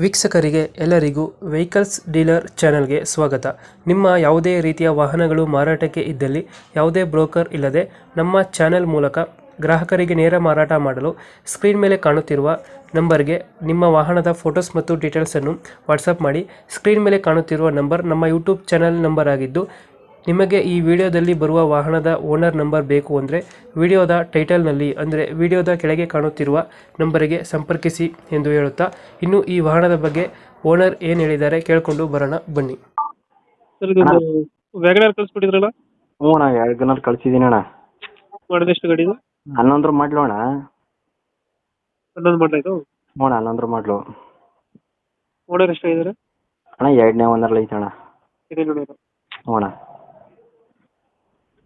ವೀಕ್ಷಕರಿಗೆ ಎಲ್ಲರಿಗೂ vehicles dealer ಚಾನೆಲ್ಗೆ ಸ್ವಾಗತ. ನಿಮ್ಮ ಯಾವುದೇ ರೀತಿಯ ವಾಹನಗಳು ಮಾರಾಟಕ್ಕೆ ಇದ್ದಲ್ಲಿ ಯಾವುದೇ ಬ್ರೋಕರ್ ಇಲ್ಲದೆ ನಮ್ಮ ಚಾನೆಲ್ ಮೂಲಕ ಗ್ರಾಹಕರಿಗೆ ನೇರ ಮಾರಾಟ ಮಾಡಲು ಸ್ಕ್ರೀನ್ ಮೇಲೆ ಕಾಣುತ್ತಿರುವ ನಂಬರ್ಗೆ ನಿಮ್ಮ ವಾಹನದ ಫೋಟೋಸ್ ಮತ್ತು ಡೀಟೇಲ್ಸನ್ನು ವಾಟ್ಸಪ್ ಮಾಡಿ. ಸ್ಕ್ರೀನ್ ಮೇಲೆ ಕಾಣುತ್ತಿರುವ ನಂಬರ್ ನಮ್ಮ ಯೂಟ್ಯೂಬ್ ಚಾನೆಲ್ ನಂಬರ್ ಆಗಿದ್ದು, ನಿಮಗೆ ಈ ವಿಡಿಯೋದಲ್ಲಿ ಬರುವ ವಾಹನದ ಓನರ್ ನಂಬರ್ ಬೇಕು ಅಂದರೆ ವಿಡಿಯೋದ ಟೈಟಲ್ನಲ್ಲಿ ಅಂದರೆ ವಿಡಿಯೋದ ಕೆಳಗೆ ಕಾಣುತ್ತಿರುವ ನಂಬರಿಗೆ ಸಂಪರ್ಕಿಸಿ ಎಂದು ಹೇಳುತ್ತಾ, ಇನ್ನು ಈ ವಾಹನದ ಬಗ್ಗೆ ಓನರ್ ಏನು ಹೇಳಿದ್ದಾರೆ ಕೇಳಿಕೊಂಡು ಬರೋಣ ಬನ್ನಿ. ಸರ್, ಇದೊಂದು ವ್ಯಾಗನರ್ ಕಳಿಸ್ಬಿಟ್ಟಿದ್ರಲ್ಲ, ಹ್ಞೂ ಅಣ್ಣ, 2 ಗಂಟೆ ಕಳಿಸಿದ್ದೀನಿ ಅಣ್ಣ. ಮಾಡಿದೆಷ್ಟು ಗಾಡಿ ಇದು? 11 ಮಾಡ್ಲು ಅಣ್ಣ. 11 ಮಾಡಲಾಯಿತು. ಹ್ಞೂ ಅಣ್ಣ, 11 ಮಾಡ್ಲು. ಓನರ್ ಎಷ್ಟಾಗಿದ್ದಾರೆ? ಅಣ್ಣ 2ನೇ ಓನರ್ಲಿ ಐತೆ ಅಣ್ಣ. ಇದೇ ನೋಡಿ. ಹ್ಞೂ ಅಣ್ಣ.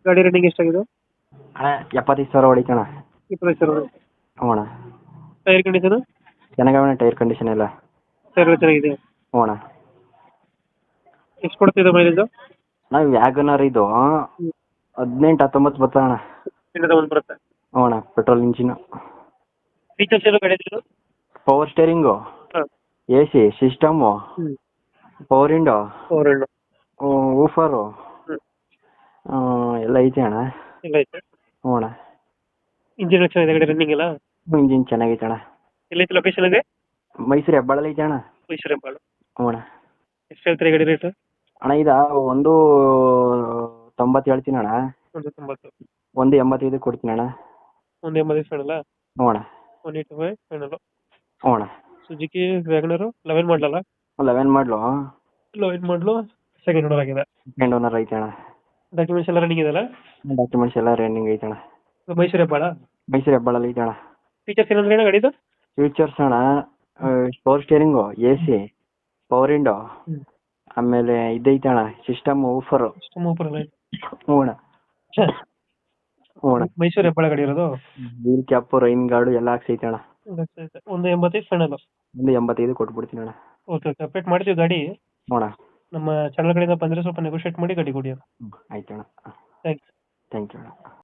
ಗಾಡಿ ರನ್ನಿಂಗ್ ಎಷ್ಟಾಗಿದೆ? ಅಣ್ಣ 75,000 ಹೊಡಿತು ಅಣ್ಣ. 25,000. ಹ್ಞೂ ಅಣ್ಣ. ಟೈರ್ ಕಂಡೀಷನ್ ಚೆನ್ನಾಗವಣ್ಣ, ಟೈರ್ ಕಂಡೀಷನ್ ಎಲ್ಲ. ಟೈರ್ ಚೆನ್ನಾಗಿದೆ. ಹ್ಞೂ ಅಣ್ಣ. ಎಷ್ಟು ಕೊಡ್ತಿದೆ ಮೈಲೇಜ್? ಅಣ್ಣ ವ್ಯಾಗನರ್ ಇದು 18-19 ಬರ್ತದೆ ಅಣ್ಣ. ಒಂದು ಬರುತ್ತೆ. ಹ್ಞೂ ಅಣ್ಣ, ಪೆಟ್ರೋಲ್ ಇಂಜಿನು. ಫೀಚರ್ಸ್ ಎಲ್ಲ ಗಾಡಿ ಇದು? ಪವರ್ ಸ್ಟೇರಿಂಗು, ಹಾಂ, AC ಸಿಸ್ಟಮು, ಪವರ್ ವಿಂಡೋ, ಊಫರು ಎಲ್ಲ ಐತೆ ಅಣ್ಣ. ಎಲ್ಲ ಐತೆ. ಹ್ಞೂ ಅಣ್ಣ. ಇಂಜಿನ್ ಚೆನ್ನಾಗಿದೆ ಗಾಡಿ ರನ್ನಿಂಗ್ ಎಲ್ಲ? ಇಂಜಿನ್ ಚೆನ್ನಾಗೈತೆ ಅಣ್ಣ. ಎಲ್ಲೈತೆ ಲೊಕೇಶನ್ ಇದೆ? ಮೈಸೂರು ಹೆಬ್ಬಾಳಲ್ಲಿ ಐತೆ ಅಣ್ಣ. ಮೈಸೂರು ಹೆಬ್ಬಾಳು. ಹ್ಞೂ ಅಣ್ಣ. ಎಷ್ಟು ಹೇಳ್ತೀರಿ ಗಾಡಿ ರೇಟ್? ಅಣ್ಣ ಇದು 1.90 ಹೇಳ್ತೀನಿ ಅಣ್ಣ. 190. 1.85 ಕೊಡ್ತೀನಿ ಅಣ್ಣ. 180 ಫೈನಲ್ಲ? ಹ್ಞೂ ಅಣ್ಣ. 185 ಫೈನಲ್. ಹ್ಞೂ ಅಣ್ಣ. ಸುಜುಕಿ ವ್ಯಾಗನರು 11 ಮಾಡಲಲ್ಲ? 11 ಮಾಡ್ಲು. 11 ಮಾಡಲು ಸೆಕೆಂಡ್ ಓನರ್ ಆಗಿದೆ. ಸೆಕೆಂಡ್ ಓನರ್ ಐತೆ ಅಣ್ಣ. ಡಾಕ್ಯುಮೆಂಟ್ಸ್ ಎಲ್ಲ ರನ್ನಿಂಗ್ ಇದೆಯಲ್ಲ? ಡಾಕ್ಯುಮೆಂಟ್ಸ್ ಎಲ್ಲ ರನ್ನಿಂಗ್ ಐತೆ ಅಣ್ಣ. ಮೈಸೂರು ಹೆಬ್ಬಾಳ? ಮೈಸೂರು ಹೆಬ್ಬಾಳಲ್ಲಿ ಐತೆ ಅಣ್ಣ. ಫೀಚರ್ಸ್ ಏನಂದ್ರೆ ಅಣ್ಣ ಗಾಡಿದು? ಫ್ಯೂಚರ್ಸ್ ಅಣ್ಣ, power steering, AC, power window, ಆಮೇಲೆ ಇದೈತೆ ಅಣ್ಣ ಸಿಸ್ಟಮ್, ಊಫರು. ಸೂಪರ್ ಅಲ್ಲ? ಹ್ಞೂ ಅಣ್ಣ. ಹ್ಞೂ ಅಣ್ಣ. ಮೈಸೂರು ಹೆಬ್ಬಾಳ ಗಾಡಿ ಇರೋದು? ವೀಲ್ ಕ್ಯಾಪು, ರೈನ್ ಗಾರ್ಡು ಎಲ್ಲ ಹಾಕ್ಸೈತೆ ಅಣ್ಣ. 185 ಫೈನಲ್. 1.85 ಕೊಟ್ಬಿಡ್ತೀನಿ ಅಣ್ಣ. ಓಕೆ ಓಕೆ, ಅಪ್ಡೇಟ್ ಮಾಡ್ತೀವಿ ಗಾಡಿ. ಹ್ಞೂ ಅಣ್ಣ. ನಮ್ಮ ಚಾನಲ್ ಕಡೆಯಿಂದ ಬಂದರೆ ಸ್ವಲ್ಪ ನೆಗೋಷಿಯೇಟ್ ಮಾಡಿ ಗಾಡಿ ಕೊಡಿ. ಆಯ್ತು ಅಣ್ಣ. ಥ್ಯಾಂಕ್ಸ್. ಥ್ಯಾಂಕ್ ಯು ಅಣ್ಣ.